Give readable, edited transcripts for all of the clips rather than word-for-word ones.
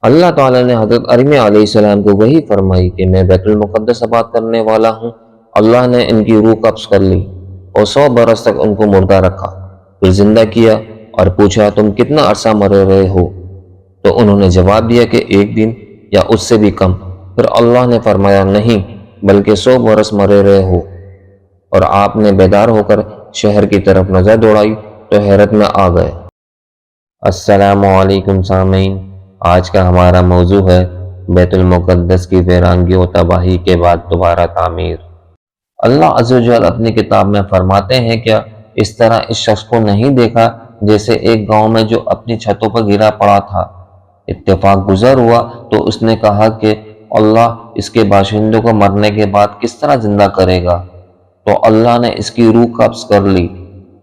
اللہ تعالیٰ نے حضرت ارمیہ علیہ السلام کو وہی فرمائی کہ میں بیت المقدس آباد کرنے والا ہوں۔ اللہ نے ان کی روح قبض کر لی اور 100 برس تک ان کو مردہ رکھا، پھر زندہ کیا اور پوچھا تم کتنا عرصہ مرے رہے ہو؟ تو انہوں نے جواب دیا کہ 1 دن یا اس سے بھی کم۔ پھر اللہ نے فرمایا نہیں بلکہ 100 برس مرے رہے ہو۔ اور آپ نے بیدار ہو کر شہر کی طرف نظر دوڑائی تو حیرت میں آ گئے۔ السلام علیکم سامعین، آج کا ہمارا موضوع ہے بیت المقدس کی ویرانگی و تباہی کے بعد دوبارہ تعمیر۔ اللہ عز و جل اپنی کتاب میں فرماتے ہیں کیا اس طرح اس شخص کو نہیں دیکھا جیسے ایک گاؤں میں جو اپنی چھتوں پر گرا پڑا تھا، اتفاق گزر ہوا تو اس نے کہا کہ اللہ اس کے باشندوں کو مرنے کے بعد کس طرح زندہ کرے گا؟ تو اللہ نے اس کی روح قبض کر لی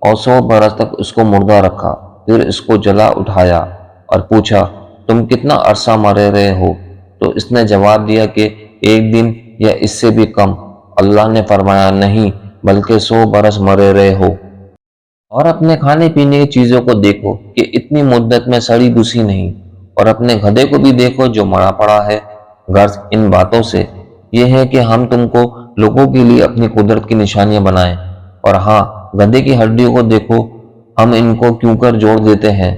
اور 100 برس تک اس کو مردہ رکھا، پھر اس کو جلا اٹھایا اور پوچھا تم کتنا عرصہ مرے رہے ہو؟ تو اس نے جواب دیا کہ 1 دن یا اس سے بھی کم۔ اللہ نے فرمایا نہیں بلکہ 100 برس مرے رہے ہو۔ اور اپنے کھانے پینے کی چیزوں کو دیکھو کہ اتنی مدت میں سڑی بھوسی نہیں، اور اپنے گدھے کو بھی دیکھو جو مرا پڑا ہے۔ غرض ان باتوں سے یہ ہے کہ ہم تم کو لوگوں کے لیے اپنی قدرت کی نشانیاں بنائیں۔ اور ہاں، گدھے کی ہڈیوں کو دیکھو، ہم ان کو کیوں کر جوڑ دیتے ہیں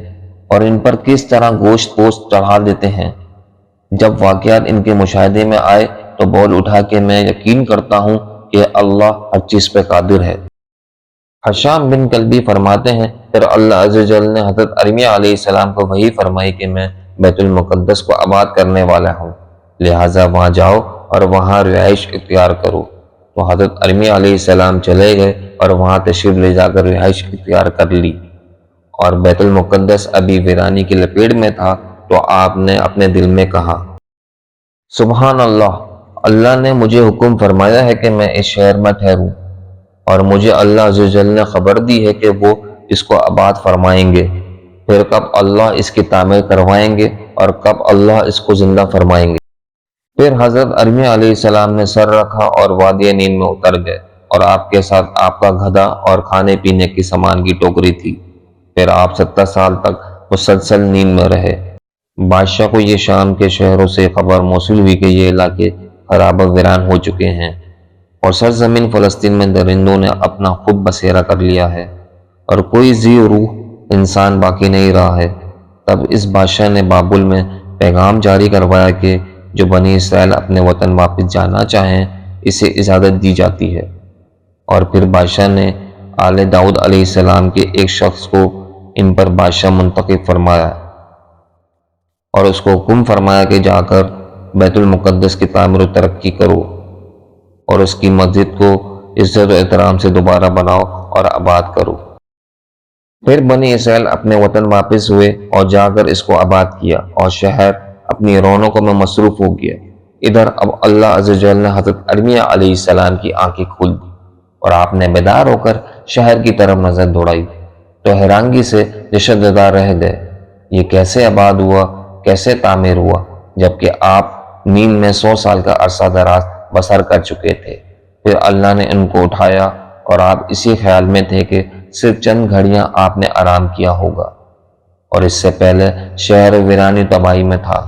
اور ان پر کس طرح گوشت پوست چڑھا دیتے ہیں۔ جب واقعات ان کے مشاہدے میں آئے تو بول اٹھا کہ میں یقین کرتا ہوں کہ اللہ ہر چیز پہ قادر ہے۔ حشام بن کلبی فرماتے ہیں پھر اللہ عز و جل نے حضرت ارمیہ علیہ السلام کو وحی فرمائی کہ میں بیت المقدس کو آباد کرنے والا ہوں، لہٰذا وہاں جاؤ اور وہاں رہائش اختیار کرو۔ تو حضرت ارمیہ علیہ السلام چلے گئے اور وہاں تشریف لے جا کر رہائش اختیار کر لی۔ اور بیت المقدس ابھی ویرانی کی لپیٹ میں تھا تو آپ نے اپنے دل میں کہا سبحان اللہ، اللہ نے مجھے حکم فرمایا ہے کہ میں اس شہر میں ٹھہروں، اور مجھے اللہ عز و جل نے خبر دی ہے کہ وہ اس کو آباد فرمائیں گے۔ پھر کب اللہ اس کی تعمیر کروائیں گے اور کب اللہ اس کو زندہ فرمائیں گے؟ پھر حضرت ارمیہ علیہ السلام نے سر رکھا اور وادی نیند میں اتر گئے، اور آپ کے ساتھ آپ کا گدھا اور کھانے پینے کی سامان کی ٹوکری تھی۔ پھر آپ 70 سال تک مسلسل نیند میں رہے۔ بادشاہ کو یہ شام کے شہروں سے خبر موصول ہوئی کہ یہ علاقے خراب و ویران ہو چکے ہیں اور سرزمین فلسطین میں درندوں نے اپنا خود بسیرا کر لیا ہے اور کوئی ذی روح انسان باقی نہیں رہا ہے۔ تب اس بادشاہ نے بابل میں پیغام جاری کروایا کہ جو بنی اسرائیل اپنے وطن واپس جانا چاہیں اسے اجازت دی جاتی ہے۔ اور پھر بادشاہ نے آل داؤد علیہ السلام کے ایک شخص کو ان پر بادشاہ منتخب فرمایا اور اس کو حکم فرمایا کہ جا کر بیت المقدس کی تعمیر و ترقی کرو اور اس کی مسجد کو عزت و احترام سے دوبارہ بناؤ اور آباد کرو۔ پھر بنی اسرائیل اپنے وطن واپس ہوئے اور جا کر اس کو آباد کیا، اور شہر اپنی رونقوں میں مصروف ہو گیا۔ ادھر اب اللہ عز و جل نے حضرت ارمیہ علیہ السلام کی آنکھیں کھول دی اور آپ نے بیدار ہو کر شہر کی طرف نظر دوڑائی تو حیرانگی سے رشت زدہ رہ گئے۔ یہ کیسے آباد ہوا، کیسے تعمیر ہوا، جبکہ آپ نیند میں 100 سال کا عرصہ دراز بسر کر چکے تھے؟ پھر اللہ نے ان کو اٹھایا اور آپ اسی خیال میں تھے کہ صرف چند گھڑیاں آپ نے آرام کیا ہوگا، اور اس سے پہلے شہر ویرانی تباہی میں تھا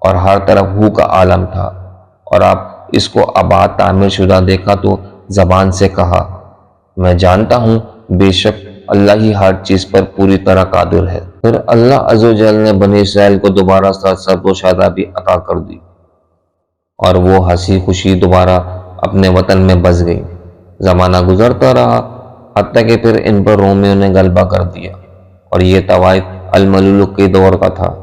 اور ہر طرف ہو کا عالم تھا، اور آپ اس کو آباد تعمیر شدہ دیکھا تو زبان سے کہا میں جانتا ہوں بے شک اللہ ہی ہر چیز پر پوری طرح قادر ہے۔ پھر اللہ عز و جل نے بنی اسرائیل کو دوبارہ سرسبز و شادابی عطا کر دی اور وہ ہنسی خوشی دوبارہ اپنے وطن میں بس گئی۔ زمانہ گزرتا رہا حتیٰ کہ پھر ان پر رومیوں نے غلبہ کر دیا، اور یہ طوائف الملوک کے دور کا تھا۔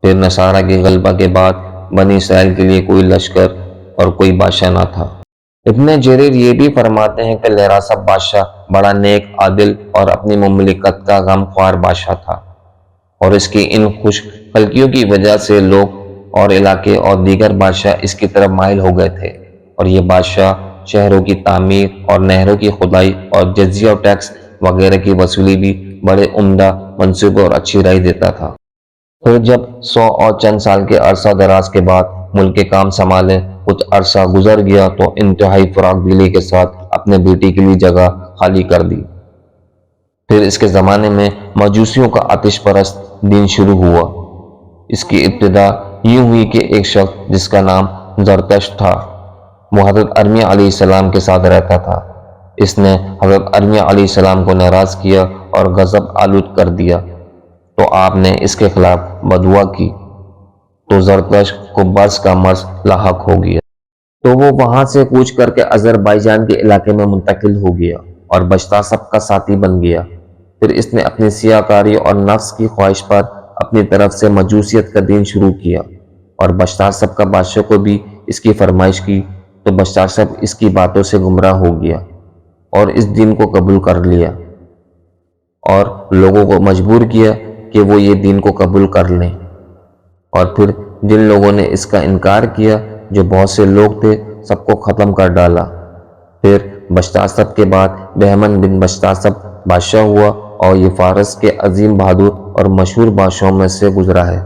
پھر نصارہ کے غلبہ کے بعد بنی اسرائیل کے لیے کوئی لشکر اور کوئی بادشاہ نہ تھا۔ ابن جریر یہ بھی فرماتے ہیں کہ لہراسب بادشاہ بڑا نیک، عادل اور اپنی مملکت کا غم خوار بادشاہ تھا، اور اس کی ان خوش خلقیوں کی وجہ سے لوگ اور علاقے اور دیگر بادشاہ اس کی طرف مائل ہو گئے تھے، اور یہ بادشاہ شہروں کی تعمیر اور نہروں کی کھدائی اور جزیہ و ٹیکس وغیرہ کی وصولی بھی بڑے عمدہ منصوبے اور اچھی رائے دیتا تھا۔ پھر جب 100 اور چند سال کے عرصہ دراز کے بعد ملک کے کام سنبھالے کچھ عرصہ گزر گیا تو انتہائی فراق دلی کے ساتھ اپنے بیٹی کے لیے جگہ خالی کر دی۔ پھر اس کے زمانے میں مجوسیوں کا آتش پرست دین شروع ہوا، اس کی ابتدا یوں ہوئی کہ ایک شخص جس کا نام زرتش تھا وہ حضرت ارمیہ علیہ السلام کے ساتھ رہتا تھا۔ اس نے حضرت ارمیہ علیہ السلام کو ناراض کیا اور غضب آلود کر دیا تو آپ نے اس کے خلاف بددعا کی تو زرتش کو برص کا مرض لاحق ہو گیا تو وہ وہاں سے کوچ کر کے آذربائیجان کے علاقے میں منتقل ہو گیا اور بشتاسب کا ساتھی بن گیا۔ پھر اس نے اپنی سیاکاری اور نفس کی خواہش پر اپنی طرف سے مجوسیت کا دین شروع کیا اور بشتاسب کا بادشاہ کو بھی اس کی فرمائش کی تو بشتاسب اس کی باتوں سے گمراہ ہو گیا اور اس دین کو قبول کر لیا اور لوگوں کو مجبور کیا کہ وہ یہ دین کو قبول کر لیں، اور پھر جن لوگوں نے اس کا انکار کیا جو بہت سے لوگ تھے سب کو ختم کر ڈالا۔ پھر بشتاسب کے بعد بہمن بن بشتاسب بادشاہ ہوا اور یہ فارس کے عظیم بہادر اور مشہور بادشاہوں میں سے گزرا ہے۔